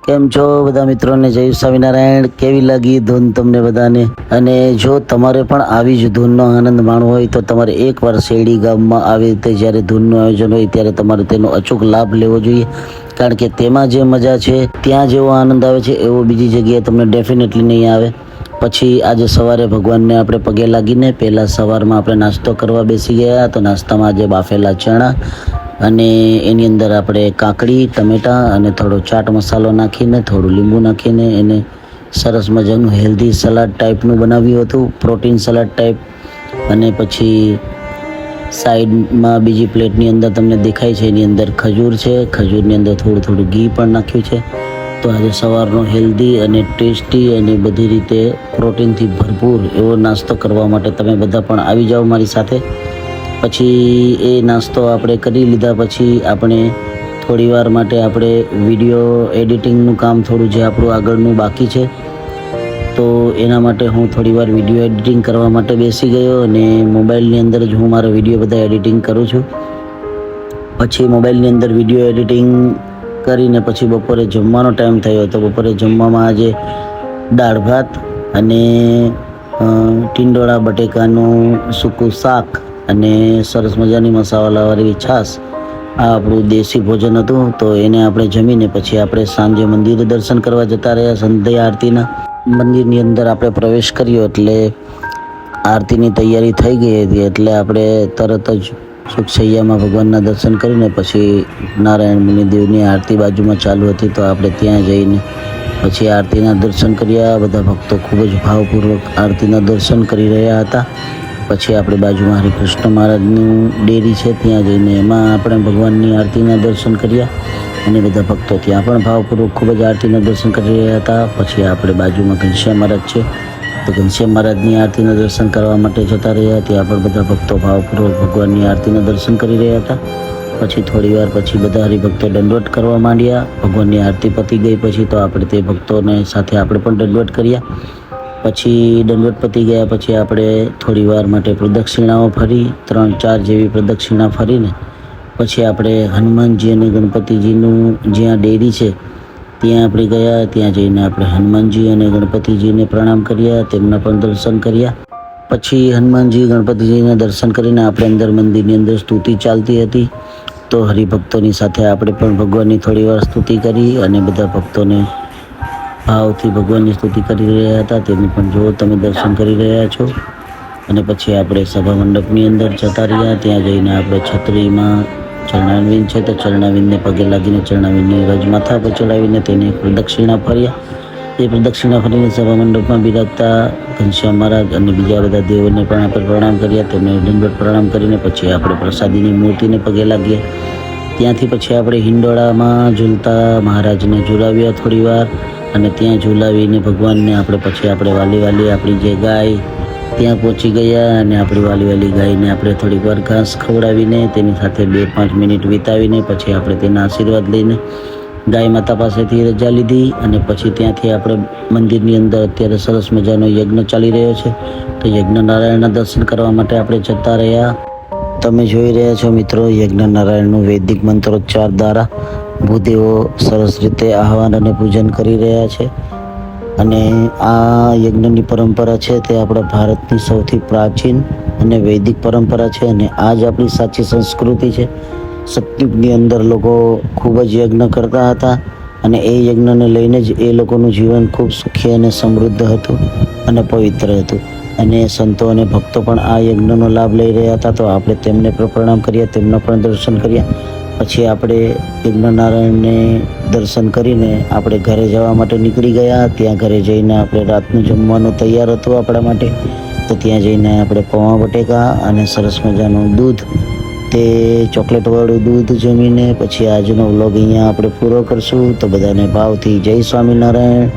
કેમ છો બધા મિત્રોને? જય સ્વામિનારાયણ. કેવી લાગી ધૂન તમને બધાને? અને જો તમારે પણ આવી જ ધૂનનો આનંદ માણવો હોય તો તમારે એકવાર શેરડી ગામમાં આવી રીતે જ્યારે ધૂનનું આયોજન હોય ત્યારે તમારે તેનો અચૂક લાભ લેવો જોઈએ. કારણ કે તેમાં જે મજા છે, ત્યાં જેવો આનંદ આવે છે એવો બીજી જગ્યાએ તમને ડેફિનેટલી નહીં આવે. પછી આજે સવારે ભગવાનને આપણે પગે લાગીને પહેલાં સવારમાં આપણે નાસ્તો કરવા બેસી ગયા. તો નાસ્તામાં આજે બાફેલા ચણા અને એની અંદર આપણે કાકડી, ટમેટાં અને થોડો ચાટ મસાલો નાખીને, થોડું લીંબુ નાખીને એને સરસ મજાનું હેલ્ધી સલાડ ટાઈપનું બનાવ્યું હતું, પ્રોટીન સલાડ ટાઈપ. અને પછી સાઈડમાં બીજી પ્લેટની અંદર તમને દેખાય છે એની અંદર ખજૂર છે. ખજૂરની અંદર થોડું ઘી પણ નાખ્યું છે. તો આજે સવારનો હેલ્ધી અને ટેસ્ટી અને બધી રીતે પ્રોટીનથી ભરપૂર એવો નાસ્તો કરવા માટે તમે બધા પણ આવી જાઓ મારી સાથે. પછી એ નાસ્તો આપણે કરી લીધા પછી આપણે થોડી વાર માટે આપણે વિડીયો એડિટિંગનું કામ થોડું જે આપણું આગળનું બાકી છે, તો એના માટે હું થોડી વાર વિડીયો એડિટિંગ કરવા માટે બેસી ગયો. અને મોબાઈલની અંદર જ હું મારા વિડીયો બધા એડિટિંગ કરું છું. પછી મોબાઈલની અંદર વિડીયો એડિટિંગ કરીને પછી બપોરે જમવાનો ટાઈમ થયો. તો બપોરે જમવામાં આજે દાળ ભાત અને ટીંડોળા બટેકાનું સૂકું શાક અને સરસ મજાની મસાલાવાળી છાશ, આ આપણું દેશી ભોજન હતું. તો એને આપણે જમીને પછી આપણે સાંજે મંદિરે દર્શન કરવા જતા રહ્યા. સંધ્યા આરતીના મંદિરની અંદર આપણે પ્રવેશ કર્યો એટલે આરતીની તૈયારી થઈ ગઈ હતી. એટલે આપણે તરત જ સુખસૈયામાં ભગવાનના દર્શન કરીને પછી નારાયણ મુનિદેવની આરતી બાજુમાં ચાલુ હતી, તો આપણે ત્યાં જઈને પછી આરતીના દર્શન કર્યા. બધા ભક્તો ખૂબ જ ભાવપૂર્વક આરતીના દર્શન કરી રહ્યા હતા. પછી આપણે બાજુમાં હરિકૃષ્ણ મહારાજની ડેરી છે, ત્યાં જઈને એમાં આપણે ભગવાનની આરતીના દર્શન કર્યા. અને બધા ભક્તો ત્યાં પણ ભાવપૂર્વક ખૂબ જ આરતીના દર્શન કરી રહ્યા હતા. પછી આપણે બાજુમાં ઘનશ્યામ મહારાજ છે, તો ઘનશ્યામ મહારાજની આરતીના દર્શન કરવા માટે જતા રહ્યા. ત્યાં પણ બધા ભક્તો ભાવપૂર્વક ભગવાનની આરતીના દર્શન કરી રહ્યા હતા. પછી થોડી વાર પછી બધા હરિભક્તો દંડવત કરવા માંડ્યા. ભગવાનની આરતી પતી ગઈ પછી તો આપણે તે ભક્તોને સાથે આપણે પણ દંડવત કર્યા. પછી દંડવત પતી ગયા પછી આપણે થોડી વાર માટે પ્રદક્ષિણાઓ ફરી, 3-4 જેવી પ્રદક્ષિણા ફરીને પછી આપણે હનુમાનજી અને ગણપતિજીનું જ્યાં ડેરી છે ત્યાં આપણે ગયા. ત્યાં જઈને આપણે હનુમાનજી અને ગણપતિજીને પ્રણામ કર્યા, તેમના પણ દર્શન કર્યા. પછી હનુમાનજી ગણપતિજીને દર્શન કરીને આપણે અંદર મંદિરની અંદર સ્તુતિ ચાલતી હતી, તો હરિભક્તોની સાથે આપણે પણ ભગવાનની થોડી વાર સ્તુતિ કરી અને બધા ભક્તોને ભાવથી ભગવાનની સ્તુતિ કરી રહ્યા હતા. તેનું પણ જો તમે દર્શન કરી રહ્યા છો. અને પછી આપણે સભા મંડપની અંદર જતા રહ્યા. ત્યાં જઈને આપણે છત્રીમાં ચરણાવીન છે, તો ચરણાવીનને પગે લાગીને ચરણાવીનની રજ માથા પર ચડાવીને તેને પ્રદક્ષિણા ફર્યા. એ પ્રદક્ષિણા ફરીને સભા મંડપમાં બિરાજતા ઘનશ્યામ મહારાજ અને બીજા બધા દેવોને પણ આપણે પ્રણામ કર્યા. તેમને દંડવત પ્રણામ કરીને પછી આપણે પ્રસાદીની મૂર્તિને પગે લાગ્યા. ત્યાંથી પછી આપણે હિંડોળામાં ઝૂલતા મહારાજને ઝુલાવ્યા થોડી વાર. અને ત્યાં ઝુલાવીને ભગવાનને આપણે પછી આપણે વાલી આપણી જે ગાય ત્યાં પહોંચી ગયા. અને આપણી વાલી ગાયને આપણે થોડીક વાર ઘાસ ખવડાવીને તેની સાથે 2-5 મિનિટ વિતાવીને પછી આપણે તેના આશીર્વાદ લઈને ગાય માતા પાસેથી રજા લીધી. અને પછી ત્યાંથી આપણે મંદિરની અંદર અત્યારે સરસ મજાનો યજ્ઞ ચાલી રહ્યો છે, તો યજ્ઞ નારાયણના દર્શન કરવા માટે આપણે જતા રહ્યા. તમે જોઈ રહ્યા છો મિત્રો, યજ્ઞ નારાયણનું વૈદિક મંત્રોચ્ચાર દ્વારા ભૂદેવો સરસ રીતે આહવાન અને પૂજન કરી રહ્યા છે. અને આ યજ્ઞની પરંપરા છે તે આપણા ભારતની સૌથી પ્રાચીન અને વૈદિક પરંપરા છે. અને આ જ આપણી સાચી સંસ્કૃતિ છે. સતયુગની અંદર લોકો ખૂબ જ યજ્ઞ કરતા હતા અને એ યજ્ઞને લઈને જ એ લોકોનું જીવન ખૂબ સુખી અને સમૃદ્ધ હતું અને પવિત્ર હતું. અને સંતો અને ભક્તો પણ આ યજ્ઞનો લાભ લઈ રહ્યા હતા, તો આપણે તેમને પણ પ્રણામ કર્યા, તેમના પણ દર્શન કર્યા. પછી આપણે યજ્ઞ નારાયણને દર્શન કરીને આપણે ઘરે જવા માટે નીકળી ગયા. ત્યાં ઘરે જઈને આપણે રાતનું જમવાનું તૈયાર હતું આપણા માટે, તો ત્યાં જઈને આપણે પૌવા બટેકા અને સરસ મજાનું દૂધ, તે ચોકલેટવાળું દૂધ જમીને પછી આજનો વ્લોગ અહીંયા આપણે પૂરો કરશું. તો બધાને ભાવથી જય સ્વામિનારાયણ.